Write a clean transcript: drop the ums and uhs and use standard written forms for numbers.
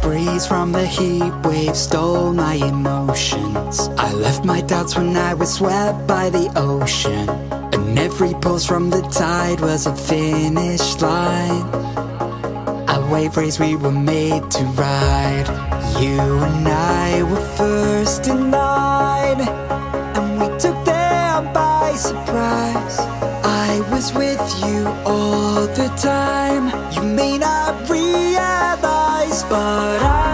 breeze from the heat wave stole my emotions. I left my doubts when I was swept by the ocean, and every pulse from the tide was a finish line. A wave race we were made to ride. You and I were first in line, and we took them by surprise. I was with you all the time. You may not realize, but